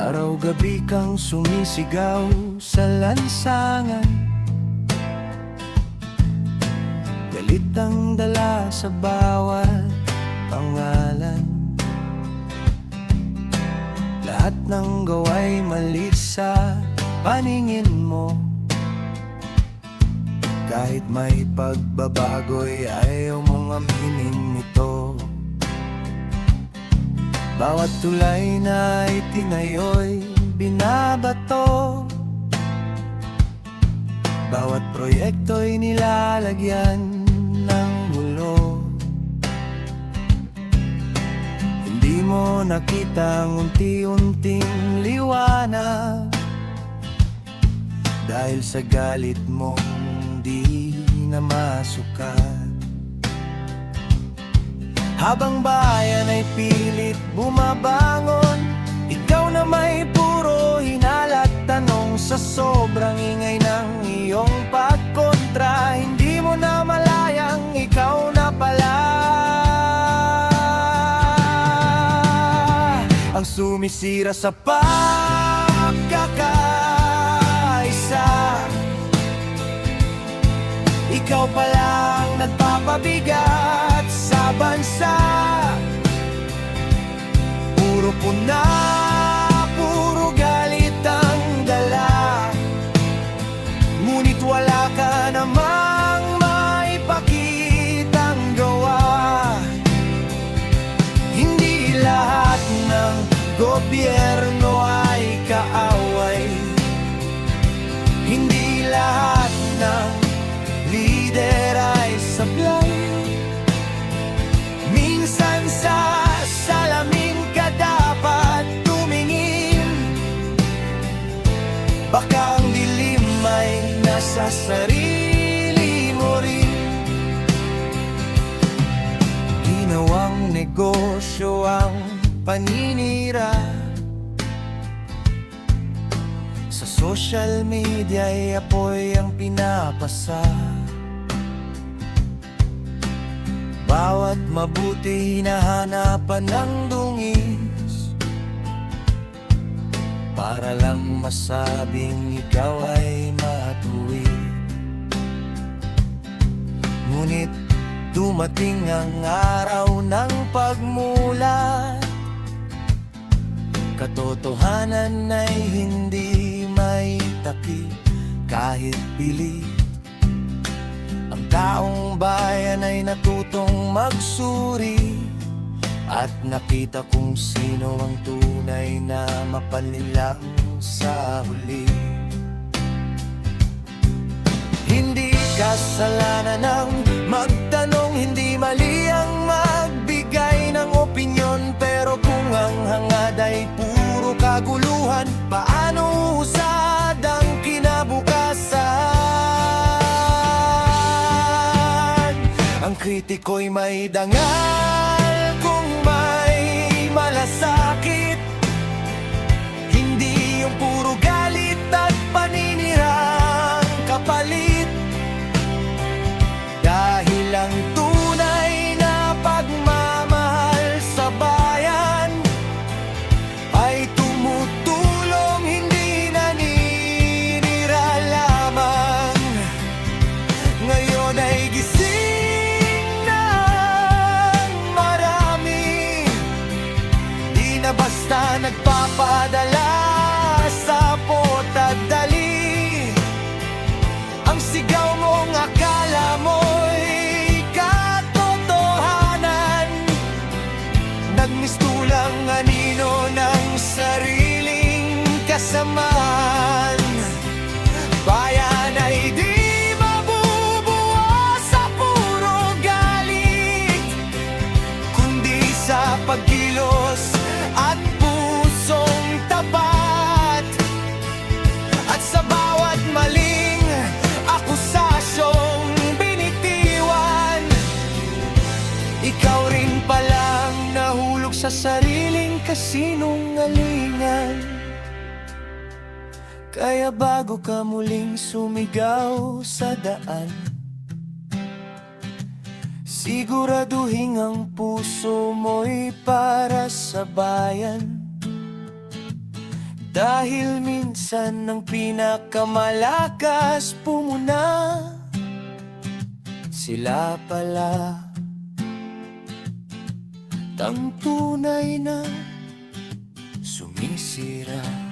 Araw-gabi kang sumisigaw sa lansangan, galit ang dala sa bawat pangalan. Lahat ng gawa'y mali sa paningin mo, kahit may pagbabago'y ayaw mong aminin ito. Bawat tulay na itinayo'y binabato, bawat proyekto'y nilalagyan ng gulo. Hindi mo nakita ang unti-unting liwanag, dahil sa galit mong di na masukat. Habang bayan ay pilit bumabangon, ikaw na may puro hinalat tanong. Sa sobrang ingay ng iyong pagkontra, hindi mo na malayang ikaw na pala ang sumisira sa pagkakaisa. Ikaw palang nagpapabigat sa bansa. Puro puna, puro galit ang dala, ngunit wala ka namang maipakitang gawa. Hindi lahat ng gobyerno ay kaaway, hindi lahat ng lider ay sablay. Minsan sa salamin ka dapat tumingin, baka ang dilim ay nasa sarili mo rin. Ginawang negosyo ang paninira, sa social media ay apoy ang pinapasa. Bawat mabuti hinahanapan ng dungis, para lang masabing ikaw ay matuwid. Ngunit dumating ang araw ng pagmulat, katotohanan ay hindi may takip kahit pilit. Ang taong bayan ay natutong magsuri, at nakita kung sino ang tunay na mapanilang sa huli. Hindi kasalanan ng magtanong, hindi mali ang magbigay ng opinyon. Pero kung ang hangad ay puro kaguluhan, paano usad ang kinabukasan? Ang kritiko'y may dangal kung may malasakit, hindi yung puro galit at paninirang kapalit. Dahil ang tunay na pagmamahal sa bayan ay tumutulong, hindi naninira lamang. Ngayon ay gising ng marami, di na basta nagpapadala sa pot at dali. Ang sigaw mong akala mo'y katotohanan, nagmistulang anino ng sariling kasamaan. Bayan ay di mabubuo sa puro galit, kundi sa pagkilos at pusong tapat. At sa bawat maling akusasyong binitiwan, ikaw rin palang nahulog sa sariling kasinungalingan. Kaya bago ka muling sumigaw sa daan, siguraduhin ang puso mo'y para sa bayan. Dahil minsan ang pinakamalakas pumuna, sila pala ang tunay na sumisira.